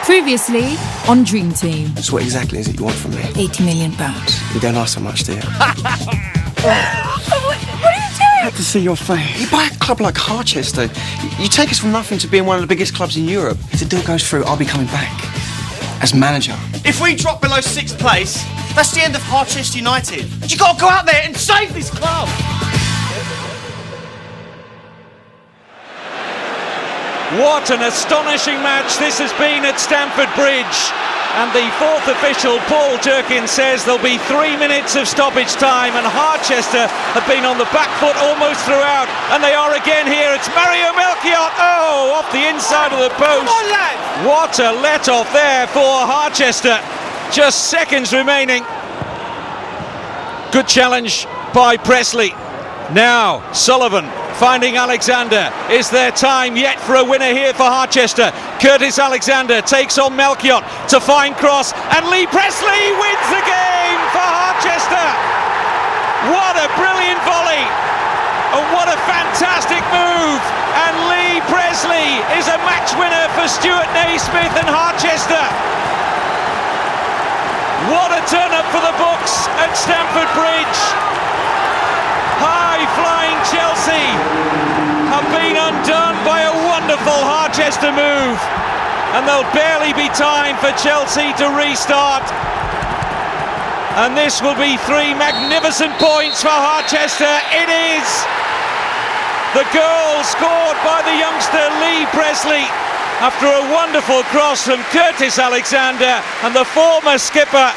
Previously on Dream Team. So what exactly is it you want from me? £80 million. You don't ask so much, do you? What are you doing? I have to see your face. You buy a club like Harchester. You take us from nothing to being one of the biggest clubs in Europe. If the deal goes through, I'll be coming back as manager. If we drop below 6th place, that's the end of Harchester United. You got to go out there and save this club. What an astonishing match this has been at Stamford Bridge. And the fourth official, Paul Turkin, says there'll be 3 minutes of stoppage time, and Harchester have been on the back foot almost throughout, and they are again here. It's Mario Melchiot, off the inside of the post. Come on, lad. What a let-off there for Harchester. Just seconds remaining. Good challenge by Presley. Now Sullivan finding Alexander. Is there time yet for a winner here for Harchester? Curtis Alexander takes on Melchiot to find cross, and Lee Presley wins the game for Harchester. What a brilliant volley, and what a fantastic move, and Lee Presley is a match winner for Stuart Naismith and Harchester. What a turn up for the books at Stamford Bridge. High-flying Chelsea have been undone by a wonderful Harchester move, and there'll barely be time for Chelsea to restart. And this will be 3 magnificent points for Harchester. It is the goal scored by the youngster Lee Presley after a wonderful cross from Curtis Alexander, and the former skipper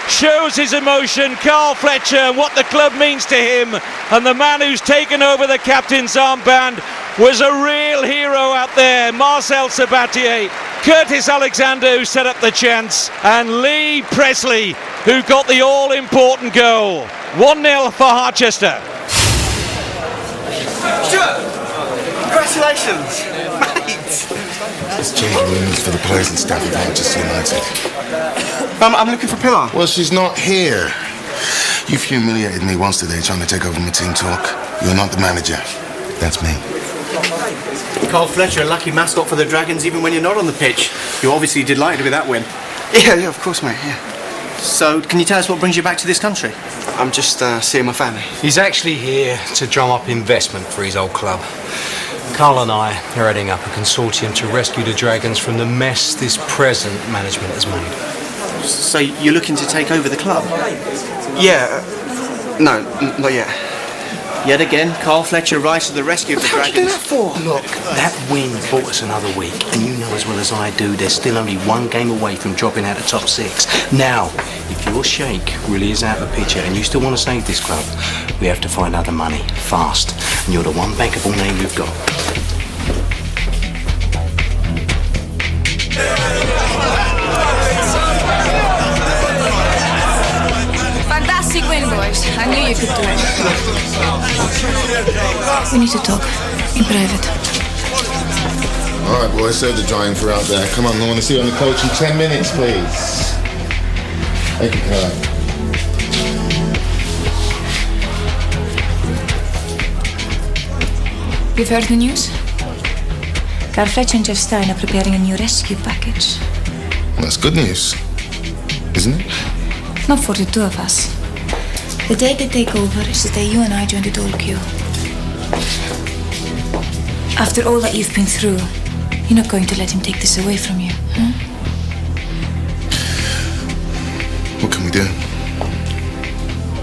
shows his emotion, Carl Fletcher, and what the club means to him, and the man who's taken over the captain's armband was a real hero out there. Marcel Sabatier, Curtis Alexander, who set up the chance, and Lee Presley, who got the all-important goal. 1-0 for Harchester. Stuart, congratulations, mate. It's changing rooms for the players and staff of Harchester United. I'm looking for Pilar. Well, she's not here. You've humiliated me once today trying to take over my team talk. You're not the manager. That's me. Carl Fletcher, a lucky mascot for the Dragons even when you're not on the pitch. You're obviously delighted with that win. Yeah, of course, mate, yeah. So, can you tell us what brings you back to this country? I'm just seeing my family. He's actually here to drum up investment for his old club. Carl and I are heading up a consortium to rescue the Dragons from the mess this present management has made. So, you're looking to take over the club? Yeah, no, not yet. Yet again, Carl Fletcher rides to the rescue of the Dragons. What are you doing that for? Look, that win bought us another week, and you know as well as I do, they're still only 1 game away from dropping out of top 6. Now, if your sheikh really is out of the picture and you still want to save this club, we have to find other money, fast. And you're the one bankable name we've got. Fantastic win, boys. I knew you could do it. We need to talk in private. All right, boys, save the drawing for out there. Come on, I want to see you on the coach in 10 minutes, please. Thank you, Carl. You've heard the news? Carl Fletcher and Jeff Stein are preparing a new rescue package. Well, that's good news, isn't it? Not for the two of us. The day they take over is the day you and I join the Dole queue. After all that you've been through, you're not going to let him take this away from you, huh? What can we do?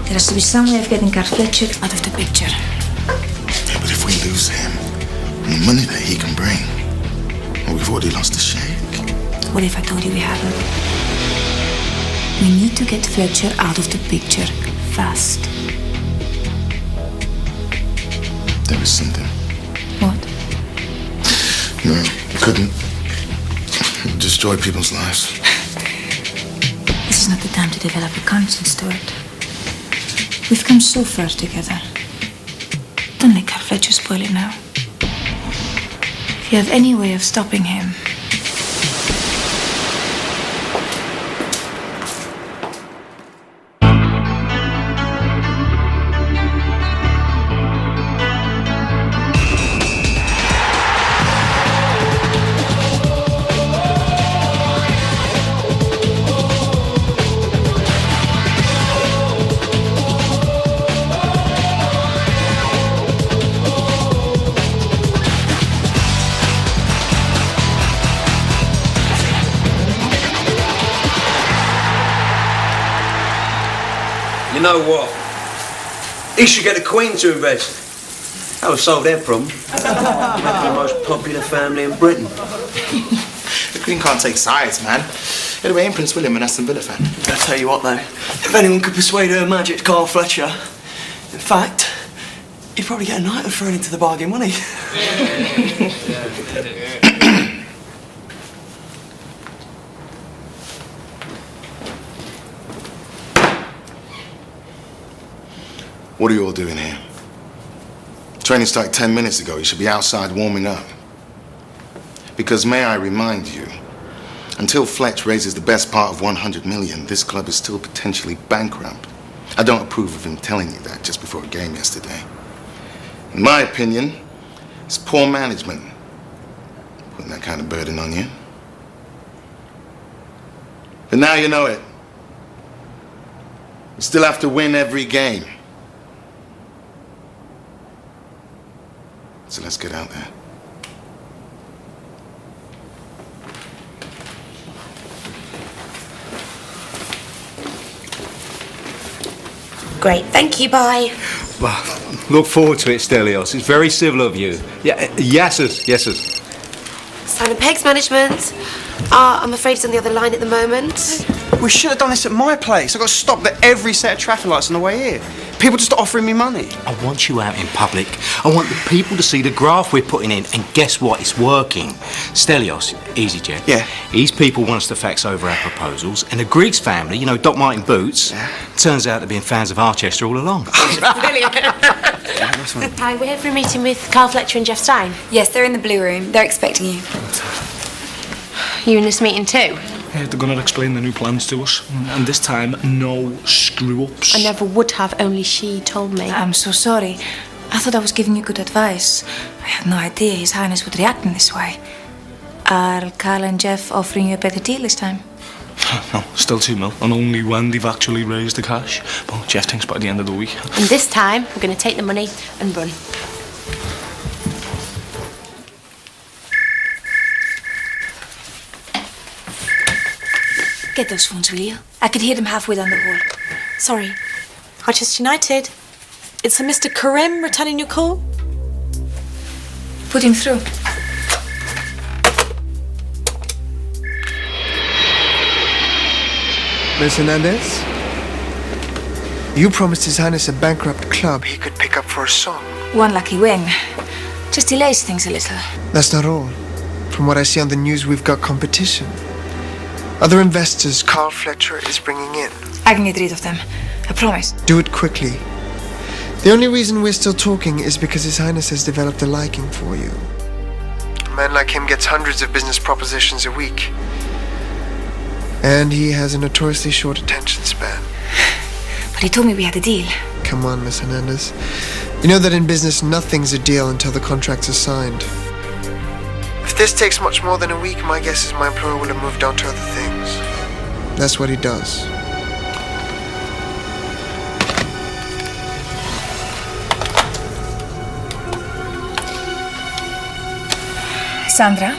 There has to be some way of getting Carl Fletcher out of the picture. Yeah, but if we lose him, and the money that he can bring, well, we've already lost the sheikh. What if I told you we haven't? We need to get Fletcher out of the picture fast. There is something. What? No, we couldn't destroy people's lives. This is not the time to develop a conscience, Stuart. We've come so far together. Don't let Carl Fletcher spoil it now. If you have any way of stopping him, know what? He should get the Queen to invest. That would solve their problem. They're the most popular family in Britain. The Queen can't take sides, man. Anyway, ain't Prince William an Aston Villa fan? I tell you what, though, if anyone could persuade her magic Carl Fletcher, in fact, he'd probably get a knight thrown into the bargain, wouldn't he? What are you all doing here? Training started 10 minutes ago. You should be outside warming up. Because may I remind you, until Fletch raises the best part of 100 million, this club is still potentially bankrupt. I don't approve of him telling you that just before a game yesterday. In my opinion, it's poor management putting that kind of burden on you. But now you know it. You still have to win every game. So let's get out there. Great, thank you, bye. Well, look forward to it, Stelios. It's very civil of you. Yeah, yeses. Simon Pegg's management. I'm afraid he's on the other line at the moment. We should have done this at my place. I got stopped at every set of traffic lights on the way here. People just offering me money. I want you out in public. I want the people to see the graft we're putting in, and guess what? It's working. Stelios, EasyJet. Yeah. These people want us to fax over our proposals, and the Griggs family, you know, Doc Martin Boots, turns out to be fans of Harchester all along. Brilliant. Hi, we're here for a meeting with Carl Fletcher and Jeff Stein. Yes, they're in the blue room. They're expecting you. You in this meeting too? They're going to explain the new plans to us. And this time, no screw-ups. I never would have, only she told me. I'm so sorry. I thought I was giving you good advice. I had no idea His Highness would react in this way. Are Carl and Jeff offering you a better deal this time? No, still 2 mil, and only when they've actually raised the cash. But Jeff thinks by the end of the week. And this time, we're going to take the money and run. Get those phones, will you? I could hear them halfway down the hall. Sorry. Harchester United. It's a Mr. Karim returning your call. Put him through. Miss Hernandez? You promised His Highness a bankrupt club he could pick up for a song. One lucky win. Just delays things a little. That's not all. From what I see on the news, we've got competition. Other investors Carl Fletcher is bringing in. I can get rid of them. I promise. Do it quickly. The only reason we're still talking is because His Highness has developed a liking for you. A man like him gets hundreds of business propositions a week. And he has a notoriously short attention span. But he told me we had a deal. Come on, Miss Hernandez. You know that in business, nothing's a deal until the contracts are signed. If this takes much more than a week, my guess is my employer will have moved on to other things. That's what he does. Sandra?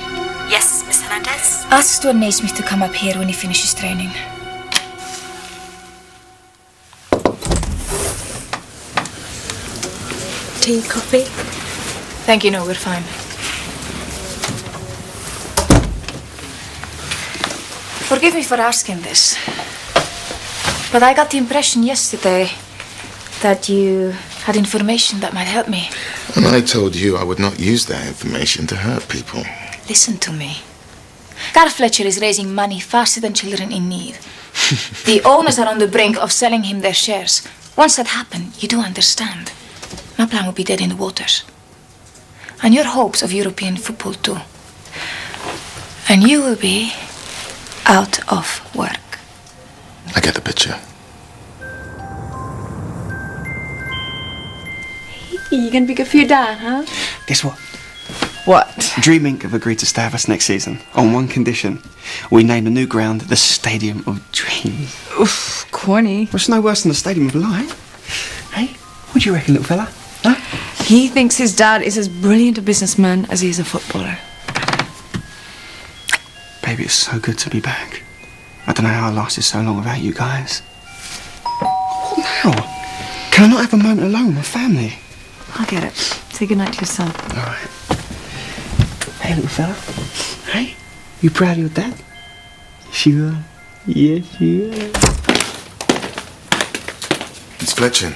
Yes, Miss Hernandez? Ask Stuart Naismith to come up here when he finishes training. Tea, coffee? Thank you, no, we're fine. Forgive me for asking this, but I got the impression yesterday that you had information that might help me. And I told you I would not use that information to hurt people. Listen to me. Carl Fletcher is raising money faster than children in need. The owners are on the brink of selling him their shares. Once that happened, you do understand. My plan would be dead in the waters. And your hopes of European football too. And you will be out of work. I get the picture. You're going to be good for your dad, huh? Guess what? What? Dream Inc. have agreed to stay with us next season on one condition. We name the new ground the Stadium of Dreams. Oof, corny. Well, it's no worse than the Stadium of Light. Hey, what do you reckon, little fella? Huh? He thinks his dad is as brilliant a businessman as he is a footballer. Baby, it's so good to be back. I don't know how I lasted so long without you guys. What now? Can I not have a moment alone with my family? I'll get it. Say goodnight to your son. All right. Hey, little fella. Hey, you proud of your dad? Sure. Yes, you are. It's Fletcher.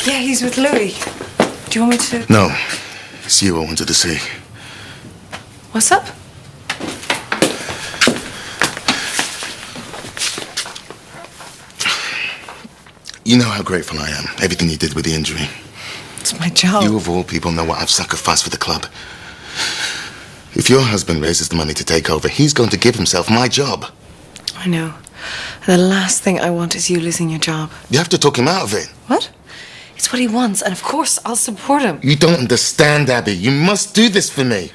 Yeah, he's with Louis. Do you want me to... No, it's you I wanted to see. What's up? You know how grateful I am. Everything you did with the injury. It's my job. You, of all people, know what I've sacrificed for the club. If your husband raises the money to take over, he's going to give himself my job. I know. And the last thing I want is you losing your job. You have to talk him out of it. What? It's what he wants, and of course I'll support him. You don't understand, Abby. You must do this for me.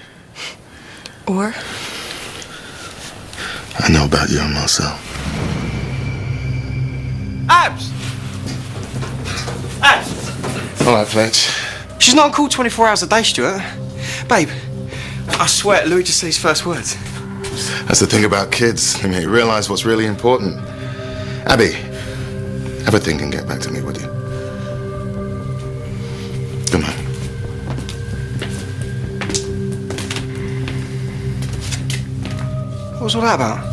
Or? I know about you and Marcel. Abs! Abs! All right, Fletch. She's not on call 24 hours a day, Stuart. Babe, I swear Louis just said his first words. That's the thing about kids. They make you realise what's really important. Abby, have a think and get back to me, would you? Good night. What was all that about?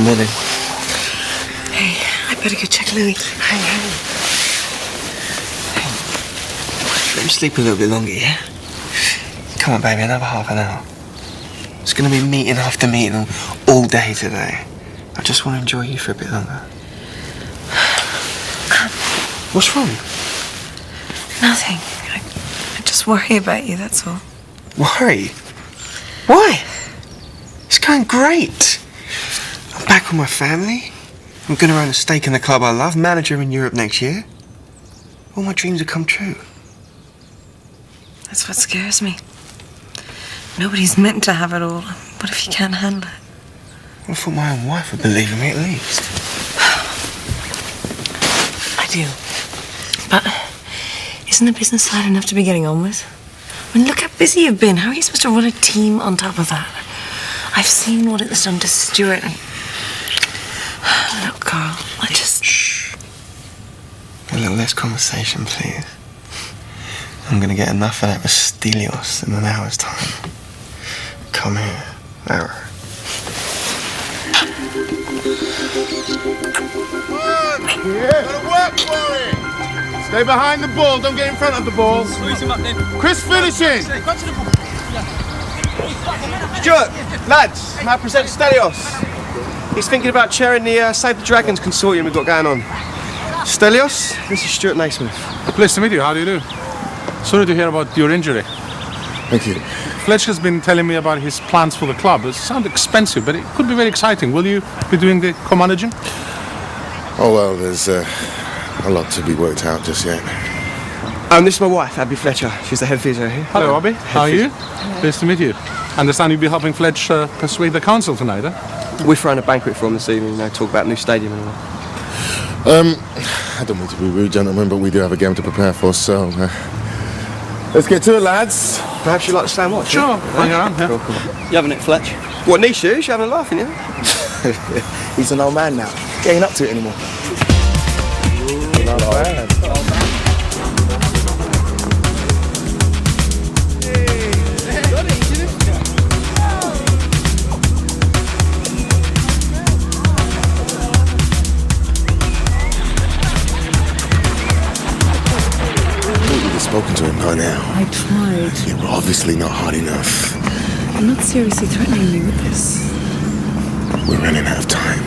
Morning. Hey, I better go check Louis. Hey. Let me sleep a little bit longer, yeah? Come on, baby, another half an hour. It's going to be meeting after meeting all day today. I just want to enjoy you for a bit longer. What's wrong? Nothing. I just worry about you, that's all. Worry? Why? It's going great. I'm back with my family. I'm going to own a stake in the club I love, manager in Europe next year. All my dreams have come true. That's what scares me. Nobody's meant to have it all. What if you can't handle it? I thought my own wife would believe in me at least. I do. But isn't the business side enough to be getting on with? I mean, look how busy you've been. How are you supposed to run a team on top of that? I've seen what it's done to Stuart and... Look, Carl, I just... Shh. A little less conversation, please. I'm going to get enough of that with Stelios in an hour's time. Come here, Lara. Gotta work for it. Stay behind the ball, don't get in front of the ball. Chris finishing. Stuart, lads, may I present Stelios? He's thinking about chairing the Save the Dragons consortium we've got going on. Stelios, this is Stuart Naismith. Pleased to meet you. How do you do? Sorry to hear about your injury. Thank you. Fletch has been telling me about his plans for the club. It sounds expensive, but it could be very exciting. Will you be doing the co-managing? Oh, well, there's a lot to be worked out just yet. This is my wife, Abby Fletcher. She's the head physio here. Hello, Abby. How are you? Pleased to meet you. Understand you'll be helping Fletch persuade the council tonight, huh? We're throwing a banquet for him this evening, talk about the new stadium and all. I don't mean to be rude, gentlemen, but we do have a game to prepare for, so... let's get to it, lads. Perhaps you'd like to stay and watch? Sure, hang around, yeah. Cool. You having it, Fletch? What, Nishu? You having a laugh, yeah? He's an old man now. He ain't up to it anymore. Not bad. Spoken to him by now. I tried. You were obviously not hard enough. I'm not seriously threatening you with this. We're running out of time.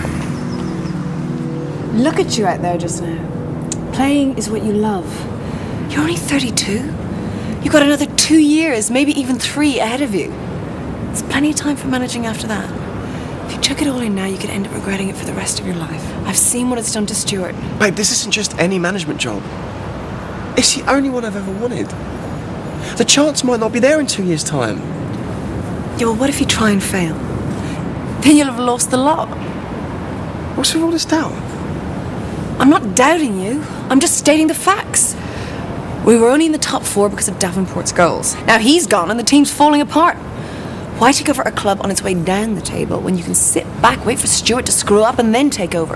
Look at you out there just now. Playing is what you love. You're only 32. You've got another 2 years, maybe even 3 ahead of you. There's plenty of time for managing after that. If you chuck it all in now, you could end up regretting it for the rest of your life. I've seen what it's done to Stuart. Babe, this isn't just any management job. It's the only one I've ever wanted. The chance might not be there in 2 years' time. Yeah, well, what if you try and fail? Then you'll have lost the lot. What's with all this doubt? I'm not doubting you. I'm just stating the facts. We were only in the top 4 because of Davenport's goals. Now he's gone and the team's falling apart. Why take over a club on its way down the table when you can sit back, wait for Stuart to screw up and then take over?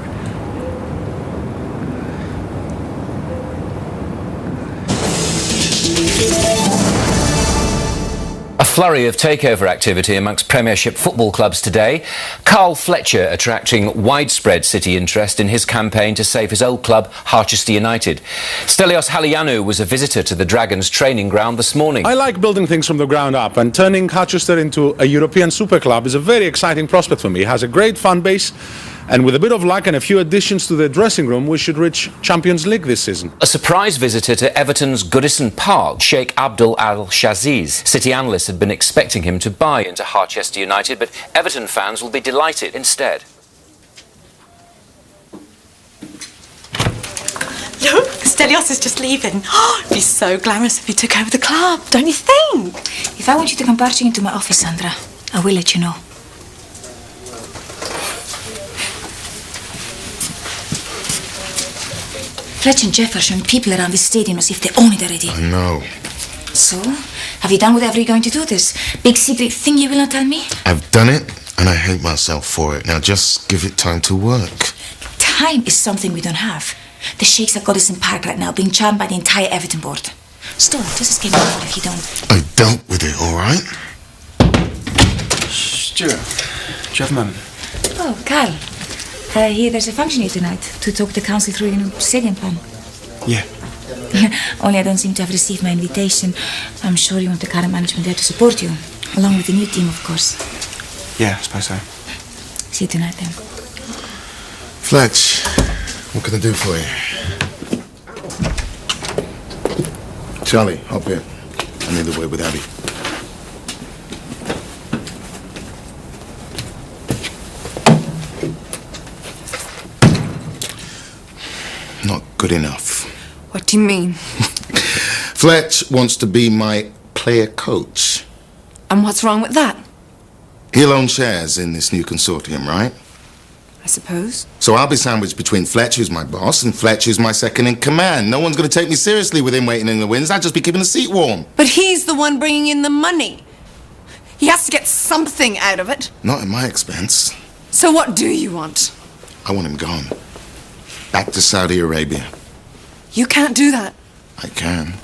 A flurry of takeover activity amongst Premiership football clubs today. Carl Fletcher attracting widespread City interest in his campaign to save his old club, Harchester United. Stelios Halianou was a visitor to the Dragons training ground this morning. I like building things from the ground up, and turning Harchester into a European super club is a very exciting prospect for me. It has a great fan base, and with a bit of luck and a few additions to the dressing room, we should reach Champions League this season. A surprise visitor to Everton's Goodison Park, Sheikh Abdul Al-Shaziz. City analysts had been expecting him to buy into Harchester United, but Everton fans will be delighted instead. Look, Stelios is just leaving. It'd be so glamorous if he took over the club, don't you think? If I want you to come barging into my office, Sandra, I will let you know. Fletch and Jeff are showing people around the stadium as if they own it already. I know. So, have you done whatever you're going to do? This big secret thing you will not tell me? I've done it, and I hate myself for it. Now just give it time to work. Time is something we don't have. The Sheikh's at Goodison Park right now, being charmed by the entire Everton board. Stuart, just escape me out if you don't. I dealt with it, all right? Stuart, do you have a moment? Oh, Carl. I hear there's a function here tonight to talk the council through your new stadium plan. Yeah. Only I don't seem to have received my invitation. I'm sure you want the current management there to support you, along with the new team, of course. Yeah, I suppose so. See you tonight, then. Fletch, what can I do for you? Charlie, hop here. I need a word with Abby. Not good enough. What do you mean? Fletch wants to be my player coach. And what's wrong with that? He'll own shares in this new consortium, right? I suppose. So I'll be sandwiched between Fletch, who's my boss, and Fletch, who's my second in command. No one's going to take me seriously with him waiting in the wings. I'll just be keeping the seat warm. But he's the one bringing in the money. He has to get something out of it. Not at my expense. So what do you want? I want him gone. Back to Saudi Arabia. You can't do that. I can.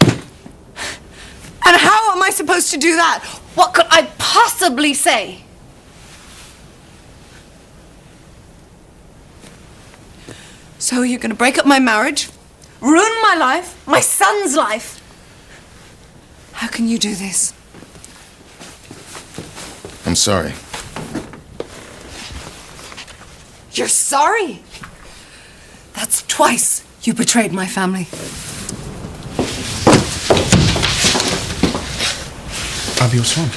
And how am I supposed to do that? What could I possibly say? So you're going to break up my marriage, ruin my life, my son's life. How can you do this? I'm sorry. You're sorry? That's twice you betrayed my family. Abby, what's wrong?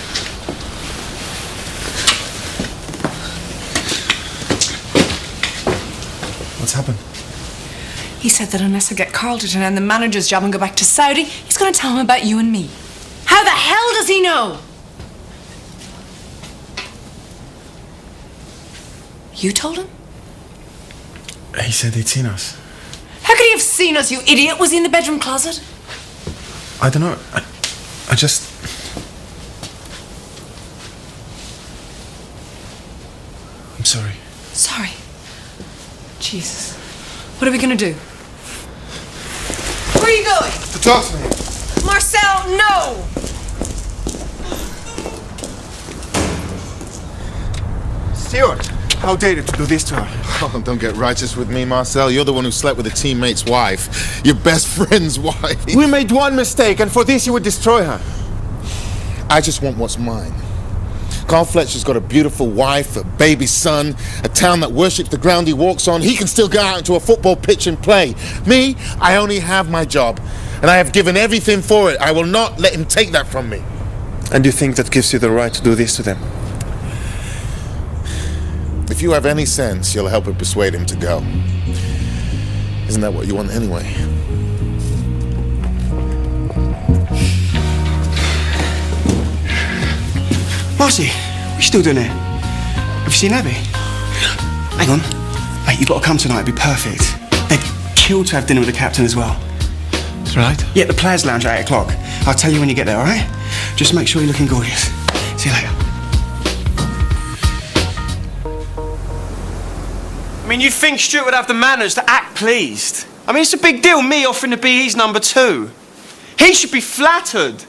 What's happened? He said that unless I get Carl to turn down the manager's job and go back to Saudi, he's going to tell him about you and me. How the hell does he know? You told him? He said he'd seen us. How could he have seen us, you idiot? Was he in the bedroom closet? I don't know. I just... I'm sorry. Sorry. Jesus. What are we going to do? Where are you going? To talk to me. Marcel, no! Stuart, how dare you to do this to her? Oh, don't get righteous with me, Marcel. You're the one who slept with a teammate's wife. Your best friend's wife. We made one mistake, and for this you would destroy her. I just want what's mine. Carl Fletcher's got a beautiful wife, a baby son, a town that worships the ground he walks on. He can still go out into a football pitch and play. Me, I only have my job, and I have given everything for it. I will not let him take that from me. And you think that gives you the right to do this to them? If you have any sense, you'll help him persuade him to go. Isn't that what you want anyway? Marcy, what are you still doing here? Have you seen Abby? Hang on. Mate, you've got to come tonight. It'd be perfect. They'd kill to have dinner with the captain as well. That's right. Yeah, the Players' Lounge at 8 o'clock. I'll tell you when you get there, all right? Just make sure you're looking gorgeous. See you later. I mean, you'd think Stuart would have the manners to act pleased. I mean, it's a big deal, me offering to be his number 2. He should be flattered.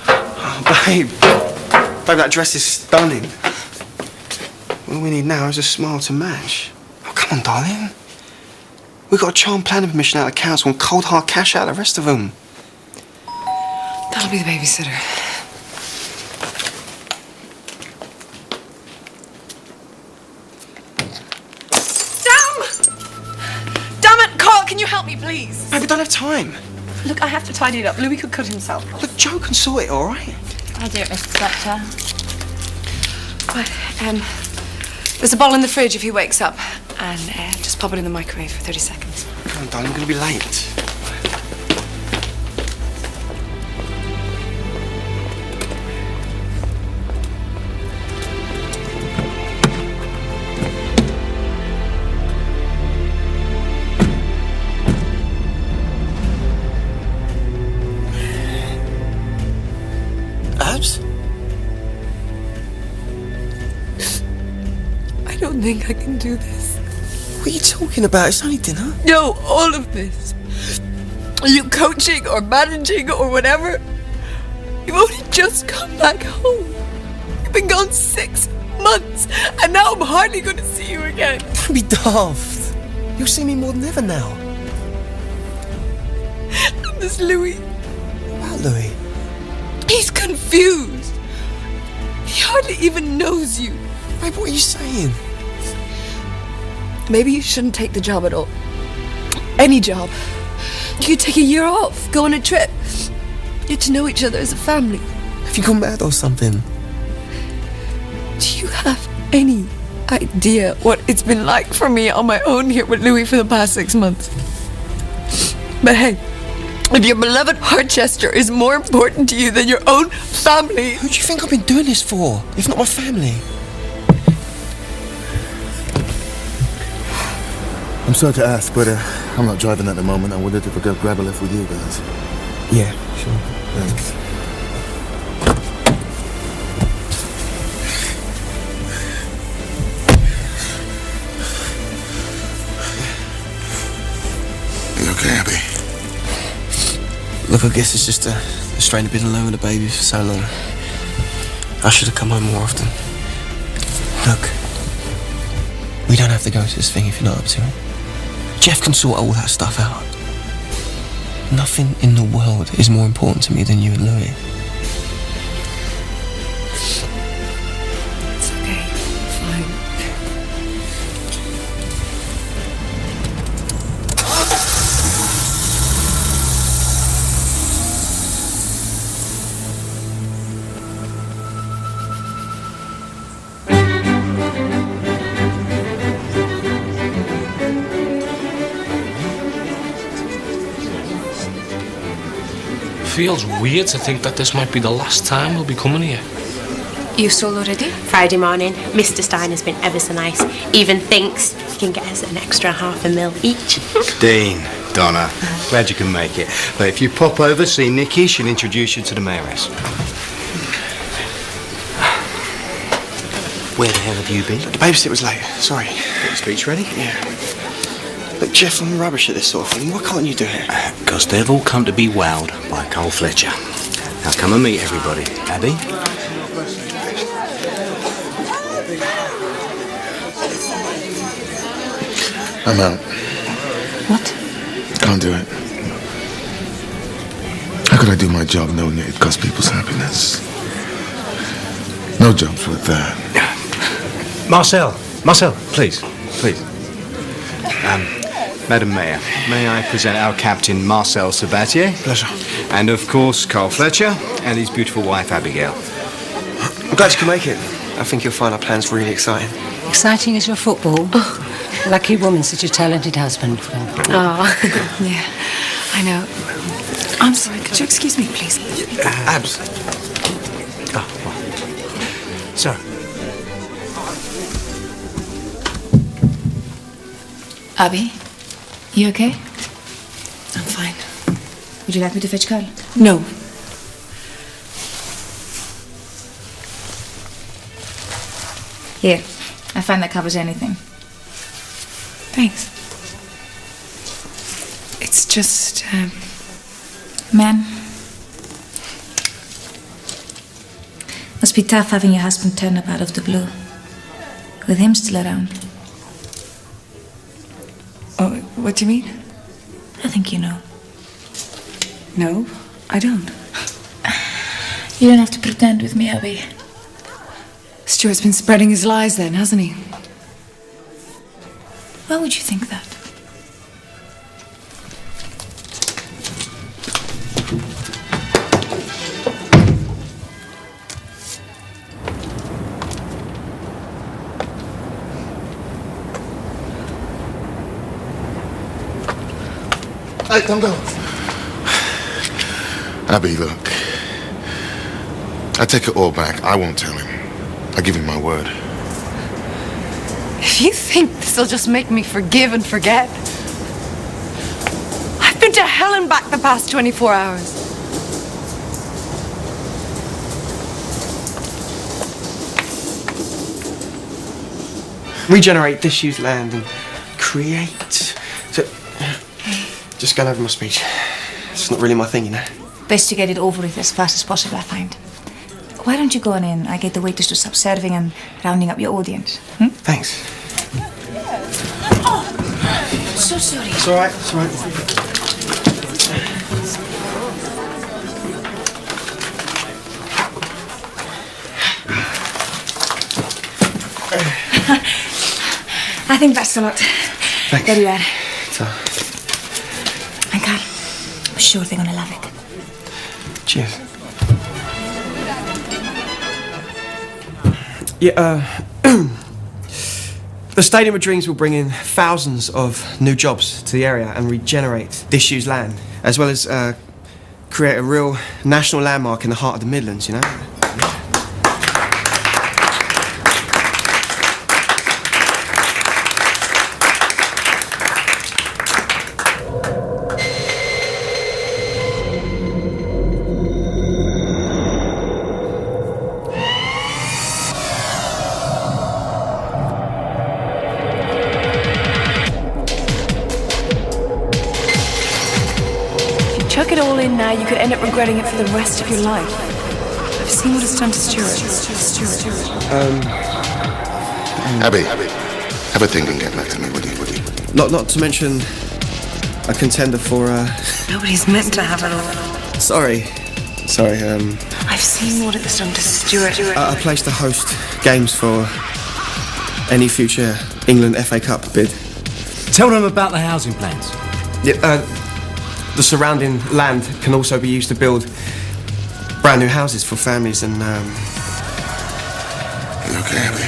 Oh, babe. Babe, that dress is stunning. All we need now is a smile to match. Oh, come on, darling. We got a charm planning permission out of the council and cold hard cash out of the rest of them. That'll be the babysitter. Damn it, Carl, can you help me, please? Babe, we don't have time. Look, I have to tidy it up. Louis could cut himself. Look, Joe can sort it, all right? I'll do it, Mr. Fletcher. Right, there's a bottle in the fridge if he wakes up. And just pop it in the microwave for 30 seconds. Come on, darling, I'm going to be late. Abs? I don't think I can do this. What are you talking about? It's only dinner. No, all of this. You coaching or managing or whatever. You've only just come back home. You've been gone 6 months, and now I'm hardly going to see you again. Don't be daft. You'll see me more than ever now. And there's Louis. What about Louis? He's confused. He hardly even knows you. Babe, what are you saying? Maybe you shouldn't take the job at all. Any job. You could take a year off, go on a trip. Get to know each other as a family. Have you gone mad or something? Do you have any idea what it's been like for me on my own here with Louis for the past 6 months? But hey, if your beloved Harchester is more important to you than your own family... Who do you think I've been doing this for, if not my family? I'm sorry to ask, but I'm not driving at the moment. I wondered if I could grab a lift with you guys. Yeah, sure. Thanks. You okay, Abby? Look, I guess it's just a strain of being alone with the baby for so long. I should have come home more often. Look, we don't have to go to this thing if you're not up to it. Jeff can sort all that stuff out. Nothing in the world is more important to me than you and Louis. It's okay. Fine. Feels weird to think that this might be the last time we'll be coming here. You sold already? Friday morning. Mr. Stein has been ever so nice. Even thinks he can get us an extra $500,000 each. Dean, Donna, glad you can make it. But if you pop over, see Nikki, she'll introduce you to the mayoress. Where the hell have you been? The babysitter was late. Sorry. Get the speech ready? Yeah. Look, Jeff, I'm rubbish at this sort of thing. Why can't you do it? Because they've all come to be wowed by Carl Fletcher. Now come and meet everybody. Abby? I'm out. What? Can't do it. How could I do my job knowing that it costs people's happiness? No job's worth that. Marcel, please. Madam Mayor, may I present our captain, Marcel Sabatier? Pleasure. And of course, Carl Fletcher and his beautiful wife, Abigail. I'm glad you can make it. I think you'll find our plans really exciting. Exciting as your football. Lucky woman, such a talented husband. Oh, yeah, I know. I'm sorry, could you excuse me, please? Abs. Sir. Abby, you okay? I'm fine. Would you like me to fetch Carl? No. Here, I find that covers anything. Thanks. It's just, Man, must be tough having your husband turn up out of the blue. With him still around. Oh, what do you mean? I think you know. No, I don't. You don't have to pretend with me, Abby. Stuart's been spreading his lies then, hasn't he? Why would you think that? Hey, don't go. Abby, look. I take it all back. I won't tell him. I give him my word. If you think this'll just make me forgive and forget, I've been to hell and back the past 24 hours. Regenerate disused land and create. So, just going over my speech. It's not really my thing, you know. Best to get it over with as fast as possible, I find. Why don't you go on in? I get the waiters to stop serving and rounding up your audience. Thanks. Oh, so sorry. It's all right. It's all right. I think that's a lot. Thanks. There you are. So, And Carl, I'm sure they're gonna love it. cheers. Yeah, the Stadium of Dreams will bring in thousands of new jobs to the area and regenerate disused land, as well as create a real national landmark in the heart of the Midlands, you know? Chuck it all in now, you could end up regretting it for the rest of your life. I've seen what it's done to Stuart. Abby, have a think and get back to me, would you? Not to mention a contender for, Nobody's meant to have it all. Sorry, I've seen what it's done to Stuart. a place to host games for any future England FA Cup bid. Tell them about the housing plans. Yeah, the surrounding land can also be used to build brand new houses for families and, Okay, Abby.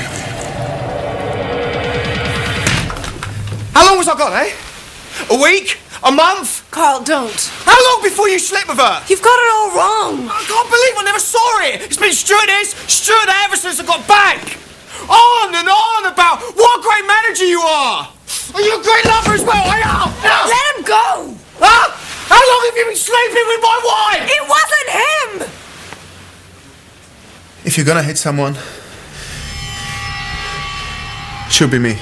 How long was I gone, eh? A week? A month? Carl, don't. How long before you slept with her? You've got it all wrong. I can't believe I never saw it. It's been Stuart this, Stuart that ever since I got back. On and on about what a great manager you are. And you're a great lover as well, are you? Let him go. Huh? How long have you been sleeping with my wife? It wasn't him. If you're gonna hit someone, should be me.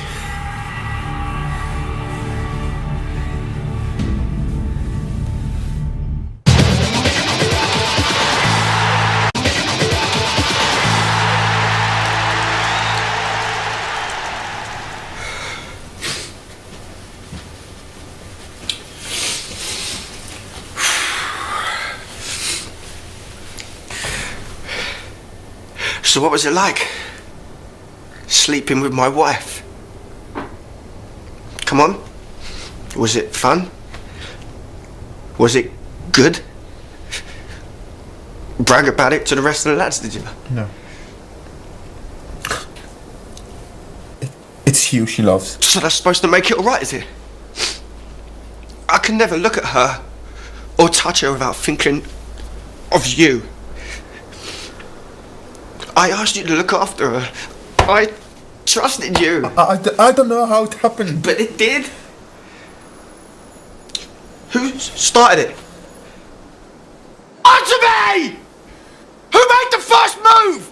So what was it like? Sleeping with my wife? Come on. Was it fun? Was it good? Brag about it to the rest of the lads, did you? No. It's you she loves. So that's supposed to make it alright, is it? I can never look at her or touch her without thinking of you. I asked you to look after her. I trusted you. I don't know how it happened. But it did. Who started it? Answer me! Who made the first move?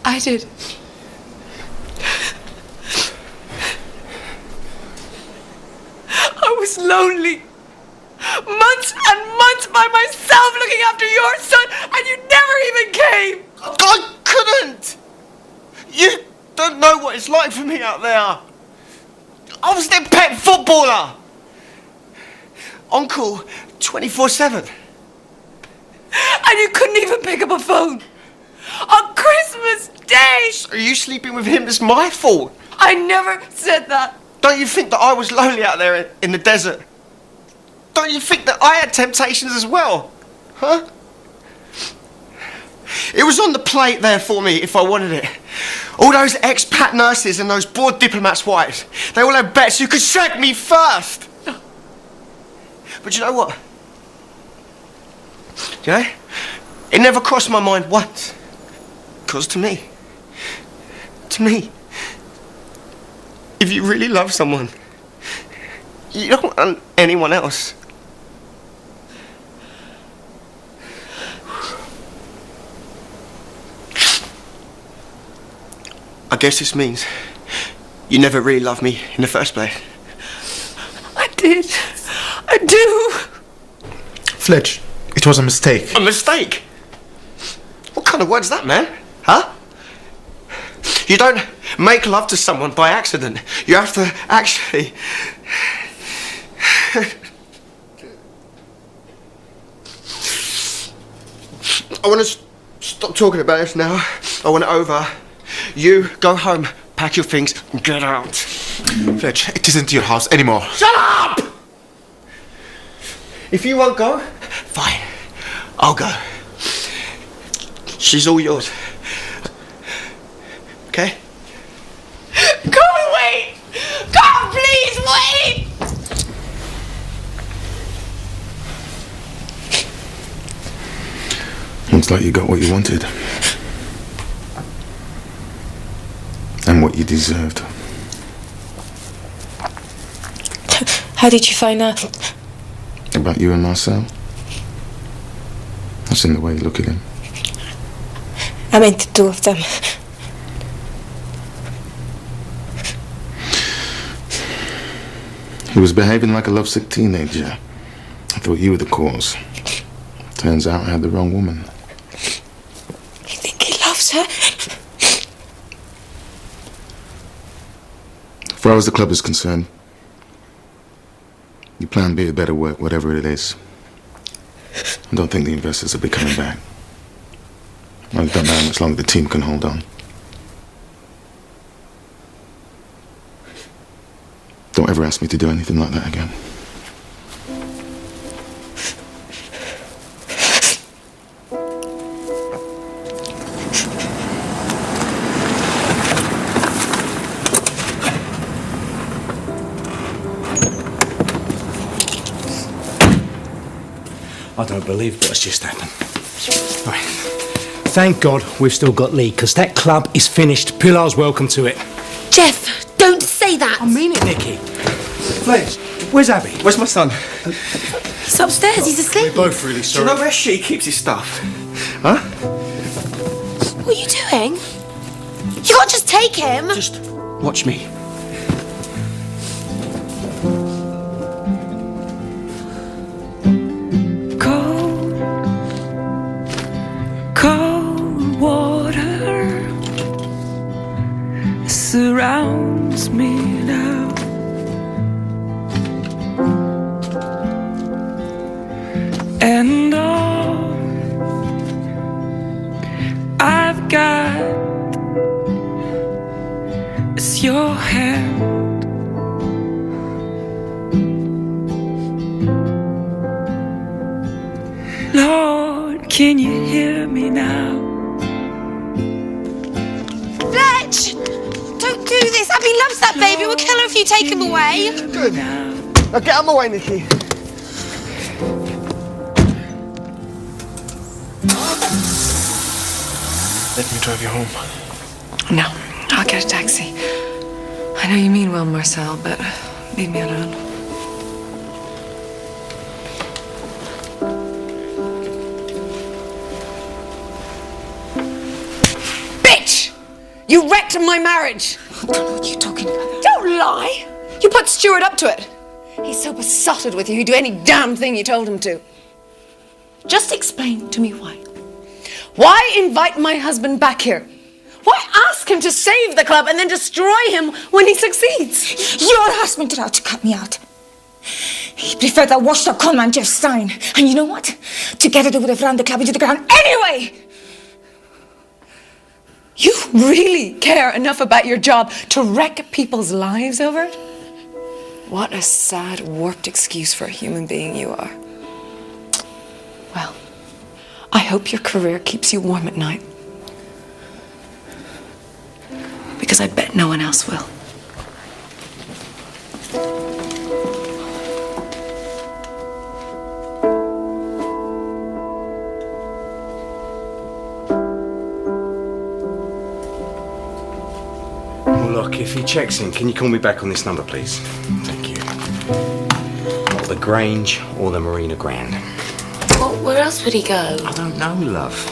I did. I was lonely. Months and months by myself looking after your son, and you never even came. I couldn't. You don't know what it's like for me out there. I was their pet footballer. On call 24/7. And you couldn't even pick up a phone. On Christmas Day. So are you sleeping with him? It's my fault. I never said that. Don't you think that I was lonely out there in the desert? Don't you think that I had temptations as well? Huh? It was on the plate there for me if I wanted it. All those expat nurses and those bored diplomats' wives, they all had bets who could shag me first. But you know what? You know? It never crossed my mind once. Because to me, if you really love someone, you don't want anyone else. I guess this means you never really loved me in the first place. I did. I do. Fletch, it was a mistake. A mistake? What kind of word's that, man? Huh? You don't make love to someone by accident. You have to actually... I want to stop talking about this now. I want it over. You go home, pack your things, and get out. Fletch, it isn't your house anymore. Shut up! If you won't go, fine. I'll go. She's all yours. Okay? Go away! God, please, wait! Looks like you got what you wanted. And what you deserved. How did you find out? About you and Marcel? I've seen the way you look at him. I meant the two of them. He was behaving like a lovesick teenager. I thought you were the cause. Turns out I had the wrong woman. You think he loves her? As far as the club is concerned, your plan B had better work, whatever it is. I don't think the investors will be coming back. I don't know how much longer the team can hold on. Don't ever ask me to do anything like that again. I don't believe what's just happened. Right. Thank God we've still got Lee, because that club is finished. Pilar's welcome to it. Jeff, don't say that. I mean it, Nicky. Fletch, where's Abby? Where's my son? He's upstairs, he's asleep. We're both really Do sorry. you know where she keeps his stuff? Huh? What are you doing? You can't just take him. Just watch me. Cold water surrounds me now. And all I've got is your hand. Lord, can you hear me now? Fletch! Don't do this. Abby loves that baby. We'll kill her if you take him away. Good. Now get out of my way, Nicky. Let me drive you home. No, I'll get a taxi. I know you mean well, Marcel, but leave me alone. Bitch! You wrecked my marriage! I don't know what you're talking about. Don't lie! You put Stuart up to it. He's so besotted with you, he'd do any damn thing you told him to. Just explain to me why. Why invite my husband back here? Why ask him to save the club and then destroy him when he succeeds? Your husband tried to cut me out. He preferred that washed-up conman Jeff Stein. And you know what? Together they would have run the club into the ground anyway! You really care enough about your job to wreck people's lives over it? What a sad, warped excuse for a human being you are. Well, I hope your career keeps you warm at night. Because I bet no one else will. Well, look, if he checks in, can you call me back on this number, please? Thank you. Not the Grange or the Marina Grand. Well, where else would he go? I don't know, love.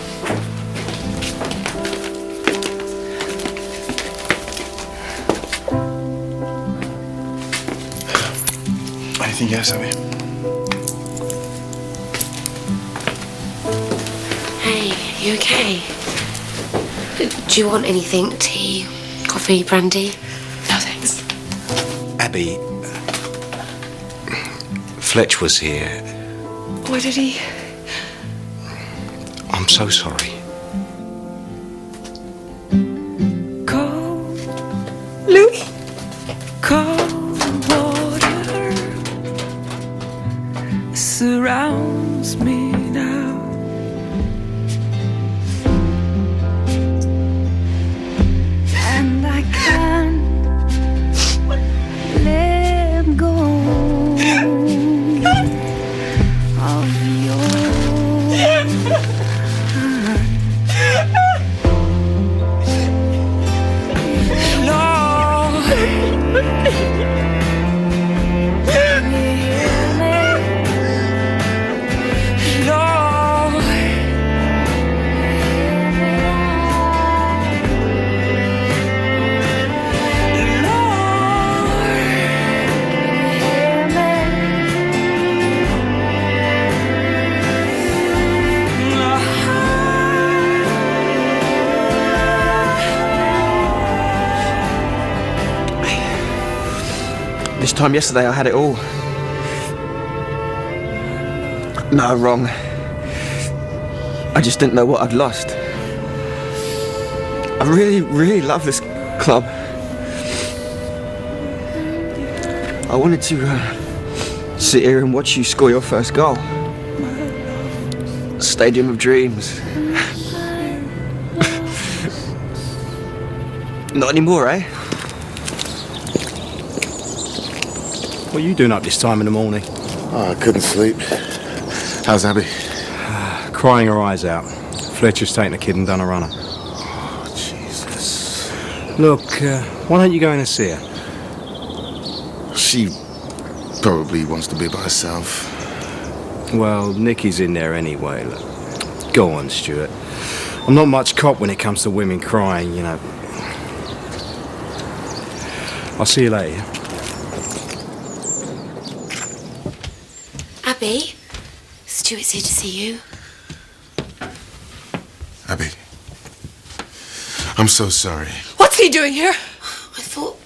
Anything else, Abby? Hey, you okay? Do you want anything? Tea, coffee, brandy? No, thanks. Abby, Fletch was here. What did he? I'm so sorry. Cold, Louis? cold water surrounds me now. And I can't let go of your hand. This time yesterday I had it all. No, wrong. I just didn't know what I'd lost. I really, really love this club. I wanted to sit here and watch you score your first goal. Stadium of Dreams. Not anymore, eh? What are you doing up this time in the morning? Oh, I couldn't sleep. How's Abby? Crying her eyes out. Fletcher's taken the kid and done a runner. Oh, Jesus. Look, why don't you go in and see her? She probably wants to be by herself. Well, Nikki's in there anyway. Look. Go on, Stuart. I'm not much cop when it comes to women crying, you know. I'll see you later. Abby, Stuart's here to see you. Abby. I'm so sorry. What's he doing here? I thought...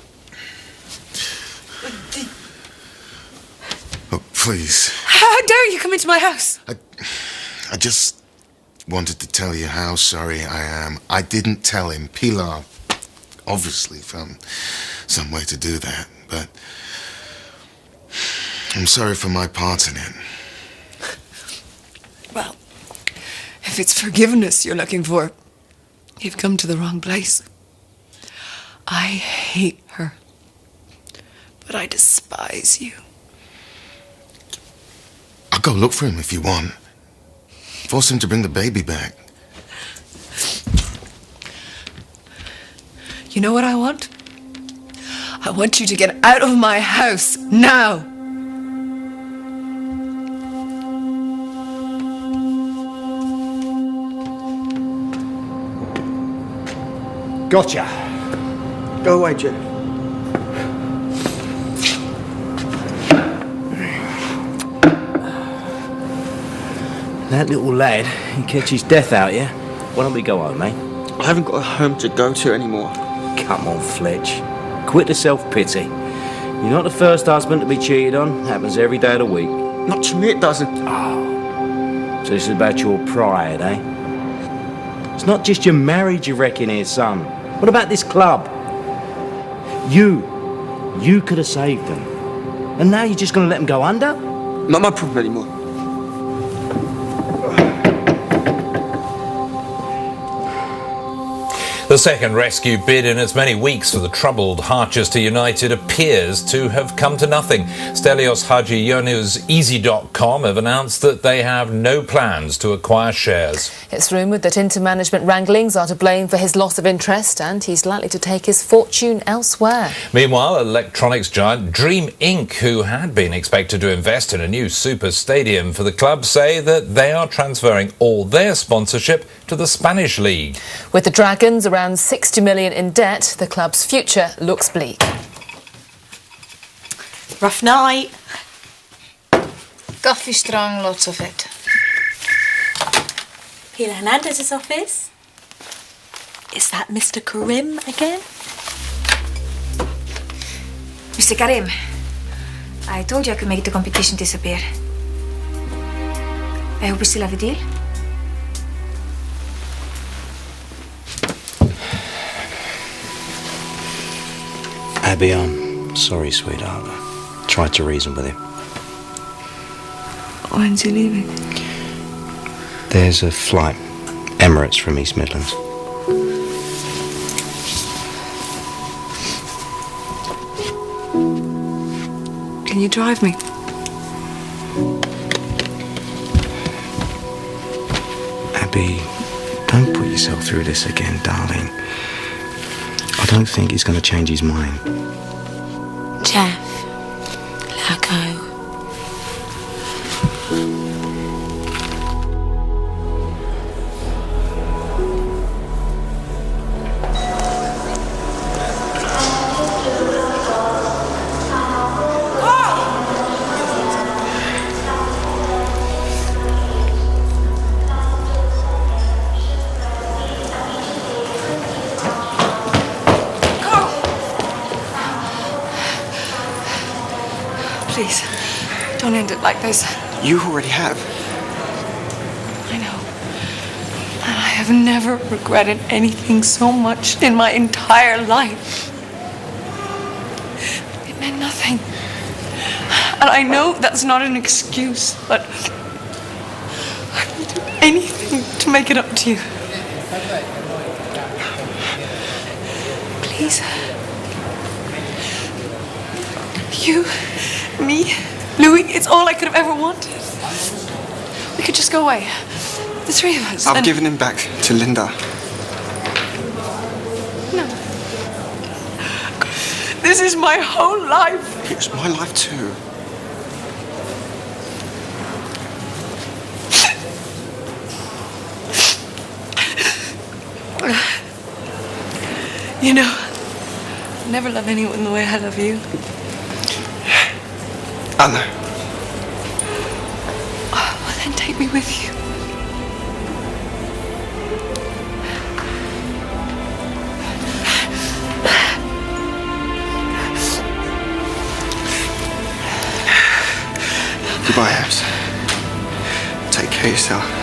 Oh, please. How dare you come into my house? I just wanted to tell you how sorry I am. I didn't tell him. Pilar obviously found some way to do that, but I'm sorry for my part in it. Well, if it's forgiveness you're looking for, you've come to the wrong place. I hate her, but I despise you. I'll go look for him if you want. Force him to bring the baby back. You know what I want? I want you to get out of my house now. Gotcha. Go away, Jim. That little lad, he catches death out here. Why don't we go home, mate? I haven't got a home to go to anymore. Come on, Fletch. Quit the self-pity. You're not the first husband to be cheated on. Happens every day of the week. Not to me, it doesn't. Oh. So this is about your pride, eh? It's not just your marriage you reckon here, son. What about this club? You could have saved them. And now you're just going to let them go under? Not my problem anymore. The second rescue bid in as many weeks for the troubled Harchester United appears to have come to nothing. Stelios Hagiounou's Easy.com have announced that they have no plans to acquire shares. It's rumoured that inter-management wranglings are to blame for his loss of interest, and he's likely to take his fortune elsewhere. Meanwhile, electronics giant Dream Inc., who had been expected to invest in a new super stadium for the club, say that they are transferring all their sponsorship to the Spanish League. With the Dragons around 60 million in debt, the club's future looks bleak. Rough night. Coffee strong, lots of it. Hila Hernandez's office. Is that Mr. Karim again? Mr. Karim, I told you I could make the competition disappear. I hope we still have a deal. Abby, I'm sorry, sweetheart. I tried to reason with him. When's he leaving? There's a flight, Emirates from East Midlands. Can you drive me? Abby, don't put yourself through this again, darling. I don't think he's going to change his mind. Jeff, let go. Please, don't end it like this. You already have. I know. And I have never regretted anything so much in my entire life. It meant nothing. And I know that's not an excuse, but I will do anything to make it up to you. Please. You, me, Louis, it's all I could have ever wanted. We could just go away. The three of us. I've given him back to Linda. No. This is my whole life. It's my life too. You know, I've never loved anyone the way I love you. I know. Oh, well, then take me with you. Goodbye, Abs. Take care of yourself.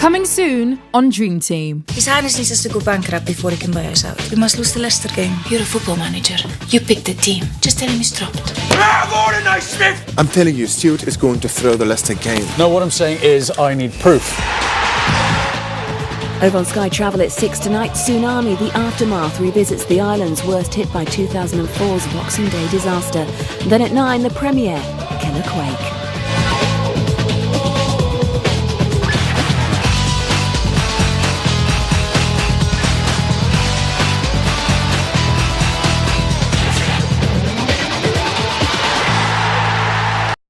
Coming soon on Dream Team. His Highness needs us to go bankrupt before he can buy us out. We must lose the Leicester game. You're a football manager. You pick the team. Just tell him he's dropped. I'm telling you, Stuart is going to throw the Leicester game. No, what I'm saying is I need proof. Over on Sky Travel at 6 tonight, Tsunami, The Aftermath revisits the islands worst hit by 2004's Boxing Day disaster. Then at 9, the premiere, Killer Quake.